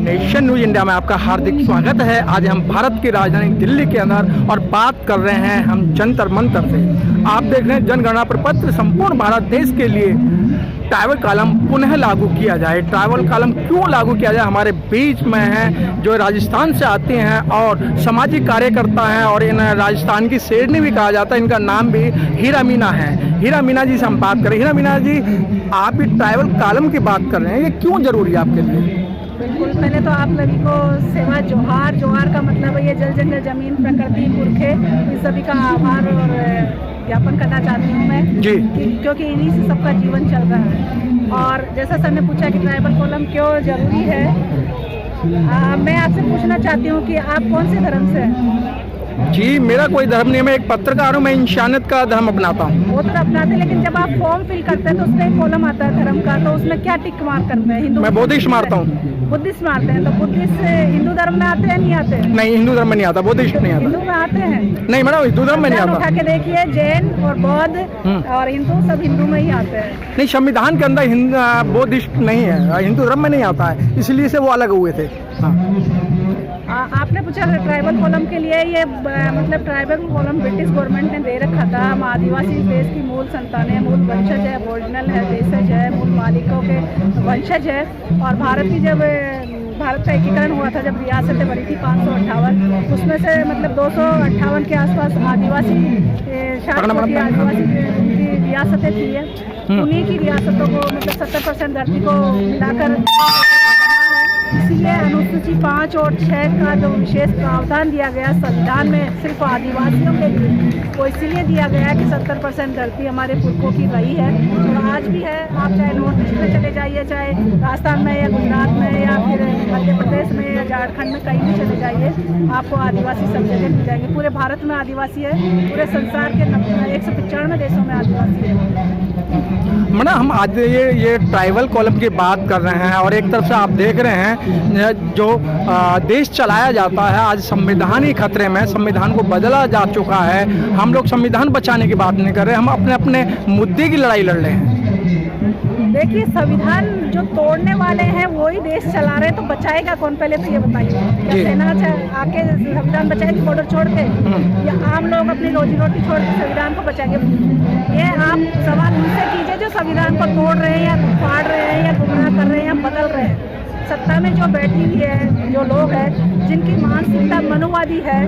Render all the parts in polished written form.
Nation news India में आपका हार्दिक स्वागत है। आज हम भारत की राजधानी दिल्ली के अंदर और बात कर रहे हैं हम जंतर मंतर से। आप देख रहे हैं जनगणना प्रपत्र संपूर्ण भारत देश के लिए ट्राइबल कॉलम पुनः लागू किया जाए। ट्राइबल कॉलम क्यों लागू किया जाए? हमारे बीच में हैं जो राजस्थान से आते हैं और सामाजिक कार्यकर्ता हैं और इन राजस्थान की शेरनी भी कहा जाता है। इनका नाम भी हीरा मीना है। हीरा मीना जी से हम बात करें। हीरा मीना जी, आप भी ट्राइबल कॉलम की बात कर रहे हैं, ये क्यों जरूरी है आपके लिए? बिल्कुल, पहले तो आप सभी को सेवा जोहार। जोहार का मतलब है ये जल जंगल जमीन प्रकृति पुरखे, इस सभी का आभार और ज्ञापन करना चाहती हूँ मैं जी, क्योंकि इन्हीं से सबका जीवन चल रहा है। और जैसा सर ने पूछा कि ट्राइबल कॉलम क्यों जरूरी है, मैं आपसे पूछना चाहती हूँ कि आप कौन से धर्म से हैं? जी, मेरा कोई धर्म नहीं है, मैं एक पत्रकार हूँ, मैं इंसानियत का धर्म अपनाता हूँ। वो तो अपनाते हैं, लेकिन जब आप फॉर्म फिल करते हैं तो उसमें एक कॉलम आता है धर्म का, तो उसमें क्या टिक मार्क करते हैं? हिंदू? मैं बुद्धिस्ट मारता हूँ। बुद्धिस्ट मारते हैं, तो बुद्धिस्ट हिंदू धर्म में आते हैं नहीं आते? नहीं, हिंदू धर्म में नहीं आता, बुद्धिस्ट नहीं आता। हिंदू में आते हैं? नहीं मैडम, हिंदू धर्म में नहीं आता। उठा के देखिए, जैन और बौद्ध और हिंदू सब हिंदू में ही आते हैं। नहीं, संविधान के अंदर बुद्धिस्ट नहीं है, हिंदू धर्म में नहीं आता है, इसलिए से वो अलग हुए थे। आपने पूछा ट्राइबल कॉलम के लिए, ये मतलब ट्राइबल कॉलम ब्रिटिश गवर्नमेंट ने दे रखा था। हम आदिवासी देश की मूल संतान है, मूल वंशज है, ओरिजिनल है, देशज है, मूल मालिकों के वंशज है। और भारत की जब भारत का एकीकरण हुआ था, जब रियासतें बनी थी 558, उसमें से मतलब 258 के आसपास आदिवासी आदिवासी रियासतें थी है। उन्हीं की रियासतों को मतलब 70% धरती को मिलाकर, इसलिए अनुसूची 5 और 6 का जो विशेष प्रावधान दिया गया संविधान में सिर्फ आदिवासियों के लिए, वो इसलिए दिया गया है कि 70% धरती हमारे पुरखों की रही है और आज भी है। आप चाहे नॉर्थ ईस्ट में चले जाइए, चाहे राजस्थान में या गुजरात में या फिर मध्य प्रदेश में या झारखंड में, कहीं भी चले जाइए, आपको आदिवासी सब जगह मिल जाएंगे। पूरे भारत में आदिवासी है, पूरे संसार के 195 देशों में आदिवासी है। मैडम, हम आज ये ट्राइबल कॉलम की बात कर रहे हैं और एक तरफ से आप देख रहे हैं जो देश चलाया जाता है, आज संविधान ही खतरे में, संविधान को बदला जा चुका है। हम लोग संविधान बचाने की बात नहीं कर रहे, हम अपने अपने मुद्दे की लड़ाई लड़ रहे हैं। देखिए, संविधान जो तोड़ने वाले हैं वही देश चला रहे हैं, तो बचाएगा कौन? पहले तो ये बताइए, क्या सेना आके संविधान बचाएगी बॉर्डर छोड़ के, या आम लोग अपनी रोजी रोटी छोड़ के संविधान को बचाएंगे? ये आप सवाल उनसे कीजिए जो संविधान को तोड़ रहे हैं या फाड़ रहे हैं या गुमराह कर रहे हैं या बदल रहे हैं। सत्ता में जो बैठी हुई है, जो लोग हैं जिनकी मानसिकता मनुवादी है,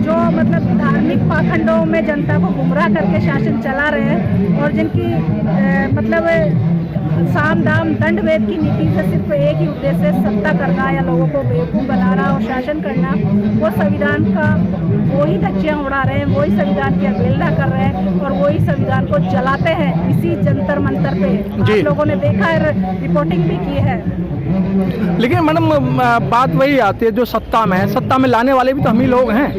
जो मतलब धार्मिक पाखंडों में जनता को गुमराह करके शासन चला रहे हैं, और जिनकी मतलब साम दाम दंड भेद की नीति से सिर्फ एक ही उद्देश्य है, सत्ता करना या लोगों को बेवकूफ़ बनाना और शासन करना। वो संविधान का वही धज्जियाँ उड़ा रहे हैं, वही संविधान की अवहेलना कर रहे हैं और वही संविधान को जलाते हैं इसी जंतर मंतर पे। आप लोगों ने देखा है, रिपोर्टिंग भी की है। लेकिन मैडम, बात वही आती है जो सत्ता में है, सत्ता में लाने वाले भी तो हम ही लोग हैं।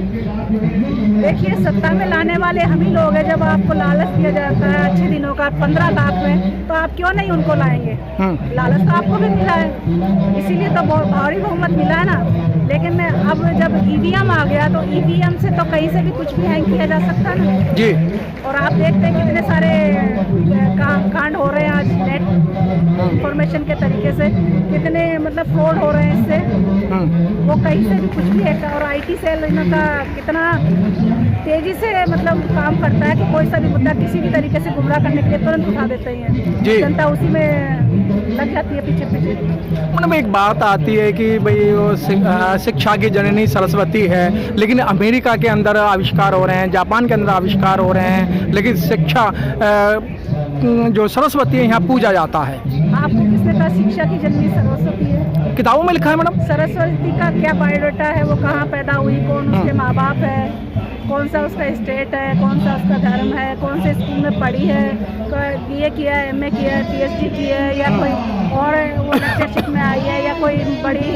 देखिए, सत्ता में लाने वाले हम ही लोग हैं। जब आपको लालच दिया जाता है अच्छे दिनों का 15 लाख में, तो आप क्यों नहीं उनको लाएंगे? लालच तो आपको भी मिला है, इसीलिए तो बहुत भारी बहुमत मिला है ना। लेकिन अब जब ईवीएम आ गया, तो ईवीएम से तो कहीं से भी कुछ भी हैंग किया जा सकता है ना जी। और आप देखते हैं कितने सारे कांड हो रहे हैं आज नेट इंफॉर्मेशन के तरीके से, कितने मतलब फ्रॉड हो रहे हैं इससे। वो कहीं से भी कुछ भी है। और IT सेल इनका कितना तेजी से मतलब काम करता है कि कोई सा भी मुद्दा किसी भी तरीके से गुमराह करने के लिए तुरंत उठा देते हैं, जनता उसी में लग जाती है पीछे पीछे। मतलब एक बात आती है कि भाई वो शिक्षा की जननी सरस्वती है, लेकिन अमेरिका के अंदर आविष्कार हो रहे हैं, जापान के अंदर आविष्कार हो रहे हैं, लेकिन शिक्षा जो सरस्वती है यहाँ पूजा जाता है। आपको किसने कहा शिक्षा की जननी सरस्वती है? किताबों में लिखा है मैडम। सरस्वती का क्या बायोडाटा है, वो कहाँ पैदा हुई, कौन उसके माँ बाप है, कौन सा उसका स्टेट है, कौन सा उसका धर्म है, कौन से स्कूल में पढ़ी है, BA किया है, MA किया है, PhD की है, या कोई और वो लेक्चरशिप में आई है, या कोई बड़ी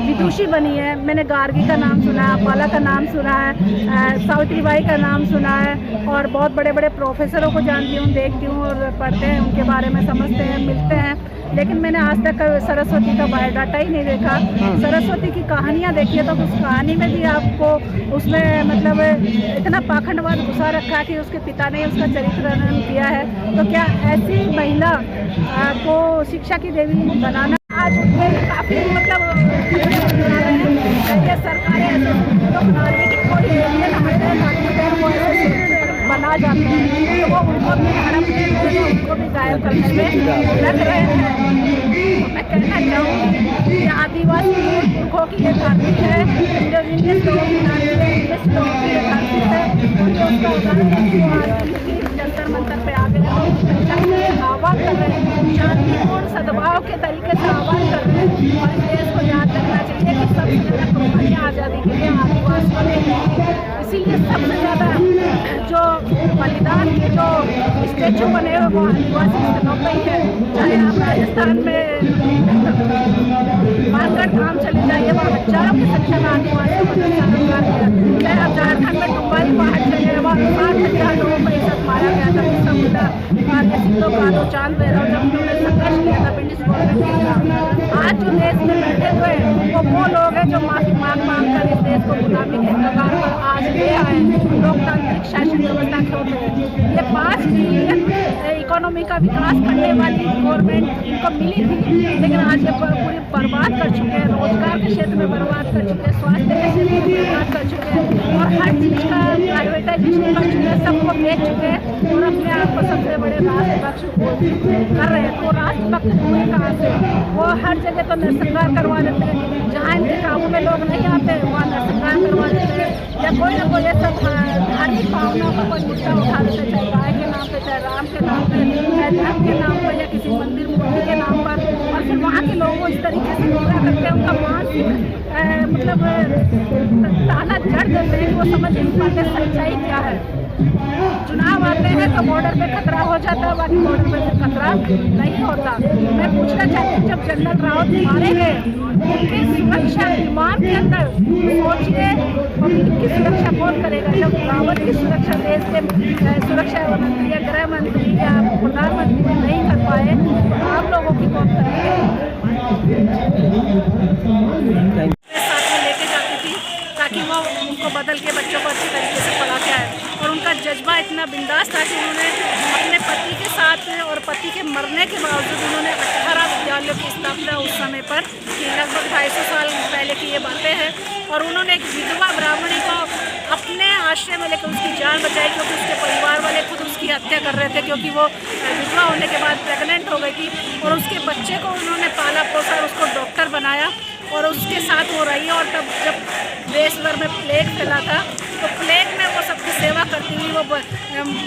विदुषी बनी है। मैंने गार्गी का नाम सुना है, अपाला का नाम सुना है, सावित्रीबाई का नाम सुना है, और बहुत बड़े बड़े प्रोफेसरों को जानती हूँ, देखती हूँ और पढ़ते हैं, उनके बारे में समझते हैं, मिलते हैं। लेकिन मैंने आज तक सरस्वती का बायोडाटा ही नहीं देखा। सरस्वती की कहानियाँ देखिए तो उस कहानी में भी आपको उसमें मतलब इतना पाखंडवाद घुसा रखा है कि उसके पिता ने उसका चरित्र वर्णन किया है। तो क्या ऐसी महिला को शिक्षा की देवी बनाना आज काफ़ी मतलब आ जाते हैं तो वो उनको भी हड़प लेते हैं, उनको भी घायल करने में लग रहे हैं। तो मैं कहना चाहूँगी कि आदिवासी पुरखों की ये धरती है, इंडियन लोगों की धरती है, इंग्लिश लोगों की ये धरती है। उनको उसका उदाहरण जंतर मंतर पे आ गए आह्वान कर रहे हैं, शांतिपूर्ण सद्भाव के तरीके से आह्वान कर रहे हैं। और इस देश को याद रखना चाहिए कि सबसे ज़्यादा कुर्बानियाँ आज़ादी के लिए आदिवासियों ने दी, इसीलिए सबसे ज़्यादा जो बलिदान के जो स्टेचू बने हुए वो आदिवासी स्थलों पर ही है। चाहे आप राजस्थान में मानगढ़ धाम चले जाइए, वहाँ हजारों की संख्या में आदिवासियों को नमस्कार किया। चाहे आप झारखंड में डुम्बारी पहाड़ चले, वहाँ 60,000 लोगों को एक साथ मारा गया था। बिरसा मुंडा, सिद्धो कान्हू, चांद भैरव, जब उन्होंने संघर्ष किया था ब्रिटिश गवर्नमेंट के खिलाफ। आज जो देश में बैठे हुए वो लोग हैं जो माफी मांग कर इस देश को गुलामी के कगार पर आज ले आए, लोकतांत्रिक शासन व्यवस्था के होते हैं। ये 5 ट्रिलियन इकोनॉमी का विकास करने वाली गवर्नमेंट इनको मिली थी, लेकिन आज ये पूरी बर्बाद कर चुके हैं, रोजगार के क्षेत्र में बर्बाद कर चुके हैं, स्वास्थ्य के क्षेत्र में बर्बाद कर चुके हैं और हर चीज़ का प्राइवेटाइजेशन कर चुके हैं, सबको बेच चुके हैं और अपने आप को सबसे बड़े राष्ट्रभक्त कर रहे हैं। तो राष्ट्रभक्त हुए कहाँ से? वो हर जगह तो नरसंहार करवा देते हैं, जहाँ इनके काबू में लोग नहीं आते वहाँ नरसंहार करवा देते हैं, या कोई ना कोई ऐसा धार्मिक भावनाओं का कोई मुद्दा उठा देते, चाहे गाय के नाम पे, चाहे राम के नाम पे, चाहे धर्म के नाम पर, या किसी मंदिर मूर्ति के नाम पर, और फिर वहाँ के लोगों को इस तरीके से गुमराह करते हैं, उनका मानसिक मतलब ताना जड़ देते हैं, वो समझ नहीं पाते सच्चाई क्या है। चुनाव आते हैं तो बॉर्डर पे खतरा हो जाता है, बाकी बॉर्डर पे खतरा नहीं होता। मैं पूछना चाहती हूँ, जब जनरल रावत मारे गए उनकी सुरक्षा विमान के अंदर, सोचिए पब्लिक की सुरक्षा कौन करेगा? जब रावत की सुरक्षा देश के सुरक्षा मंत्री या गृह मंत्री या प्रधानमंत्री नहीं कर पाए तो आप लोगों की कौन करेंगे? साथ में लेके जाती थी ताकि वो उनको बदल के बच्चों को अच्छी तरीके से पढ़ा के आए, और उनका जज्बा इतना बिंदास था कि उन्होंने अपने पति के साथ और पति के मरने के बावजूद उन्होंने 18 विद्यालयों की स्थापना उस समय पर की, लगभग 250 साल पहले की ये बातें हैं। और उन्होंने एक विधवा ब्राह्मणी को अपने आश्रय में लेकर उसकी जान बचाई, क्योंकि उसके परिवार वाले खुद उसकी हत्या कर रहे थे, क्योंकि वो विधवा होने के बाद प्रेग्नेंट हो गई थी। और उसके बच्चे को उन्होंने पाला पोसा और उसको डॉक्टर बनाया और उसके साथ वो रही। और तब जब देश भर में प्लेग फैला था तो प्लेग में वो सबकी सेवा करती हुई, वो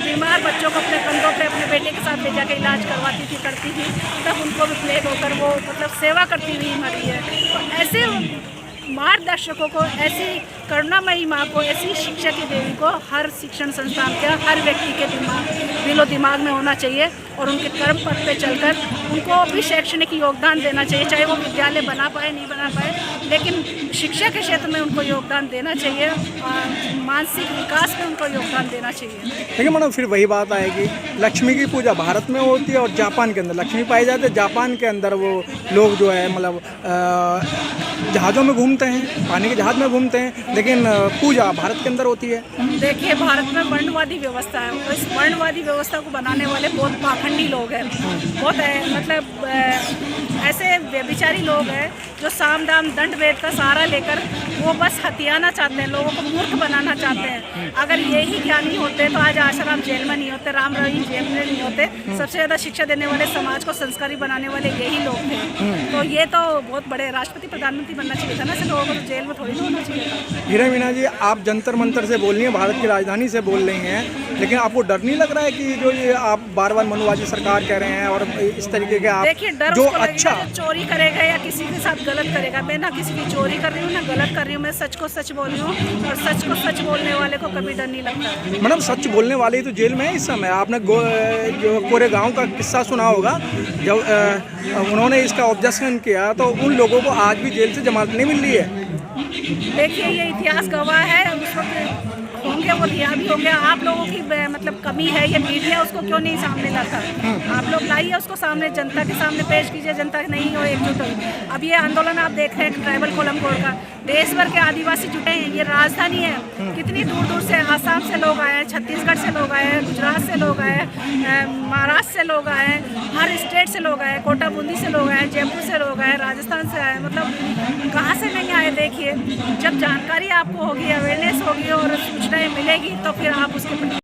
बीमार बच्चों को अपने कंधों पे अपने बेटे के साथ ले जाकर इलाज करवाती थी, करती थी, तब उनको भी प्लेग होकर वो मतलब सेवा करती हुई मरी है। तो ऐसे मार्गदर्शकों को, ऐसी करुणामयी माँ को, ऐसी शिक्षा की देवी को हर शिक्षण संस्थान के हर व्यक्ति के दिलो दिमाग में होना चाहिए और उनके कर्म पथ पे चलकर उनको भी शैक्षणिक योगदान देना चाहिए। चाहे वो विद्यालय बना पाए नहीं बना पाए, लेकिन शिक्षा के क्षेत्र में उनको योगदान देना चाहिए, मानसिक विकास में उनको योगदान देना चाहिए। देखिए मैडम, फिर वही बात आएगी, लक्ष्मी की पूजा भारत में होती है और जापान के अंदर लक्ष्मी पाई जाती है। जापान के अंदर वो लोग जो है मतलब जहाज़ों में घूमते हैं, पानी के जहाज़ में घूमते हैं, लेकिन पूजा भारत के अंदर होती है। देखिए, भारत में वर्णवादी व्यवस्था है, और इस वर्णवादी व्यवस्था को बनाने वाले बहुत पाखंडी लोग हैं, बहुत मतलब ऐसे व्यभिचारी लोग हैं जो साम दाम दंड भेद का सहारा लेकर वो बस हथियाना चाहते हैं, लोगों को मूर्ख बनाना चाहते हैं। अगर यही ज्ञानी होते तो आज आश्रम जेल में नहीं होते, राम रहीम जेल में नहीं होते। सबसे ज़्यादा शिक्षा देने वाले, समाज को संस्कारी बनाने वाले यही लोग थे। तो ये तो बहुत बड़े राष्ट्रपति प्रधानमंत्री बनना चाहिए था ना, ऐसे लोगों को तो जेल में थोड़ी ना होना चाहिए था। हीरा मीना जी, आप जंतर मंतर से बोल रही हैं, भारत की राजधानी से बोल रही हैं, लेकिन आपको डर नहीं लग रहा है कि जो ये आप बार बार मनुवादी सरकार कह रहे हैं और इस तरीके के आप देखिए, डर जो अच्छा चोरी करेगा या किसी के साथ गलत करेगा, मैं ना किसी की चोरी कर रही हूँ ना गलत कर रही हूँ, मैं सच को सच बोल रही हूँ और सच को सच बोलने वाले को कभी डर नहीं लगता। मैडम, सच बोलने वाले ही तो जेल में है इस समय। आपने जो पूरे गांव का किस्सा सुना होगा, जब उन्होंने इसका ऑब्जेक्शन किया तो उन लोगों को आज भी जेल से जमानत नहीं मिल रही है। देखिए, ये इतिहास गवाह है, उस वक्त होंगे वो यहाँ भी होंगे। आप लोगों की मतलब कमी है, ये मीडिया उसको क्यों नहीं सामने लाता? आप लोग लाइए उसको सामने, जनता के सामने पेश कीजिए, जनता नहीं हो एकजुट हो। अब ये आंदोलन आप देख रहे हैं ट्राइबल कोलम कोड का, देश भर के आदिवासी जुटे हैं, ये राजधानी है, कितनी दूर दूर से, आसाम से लोग आए हैं, छत्तीसगढ़ से लोग आए हैं, गुजरात से लोग आए हैं, महाराष्ट्र से लोग आए हैं, हर स्टेट से लोग आए, कोटा बूंदी से लोग आए, जयपुर से लोग आए, राजस्थान से आए, मतलब कहाँ से नहीं आए। देखिए, जब जानकारी आपको होगी, अवेयरनेस होगी और सूचनाएं मिलेगी तो फिर आप उसके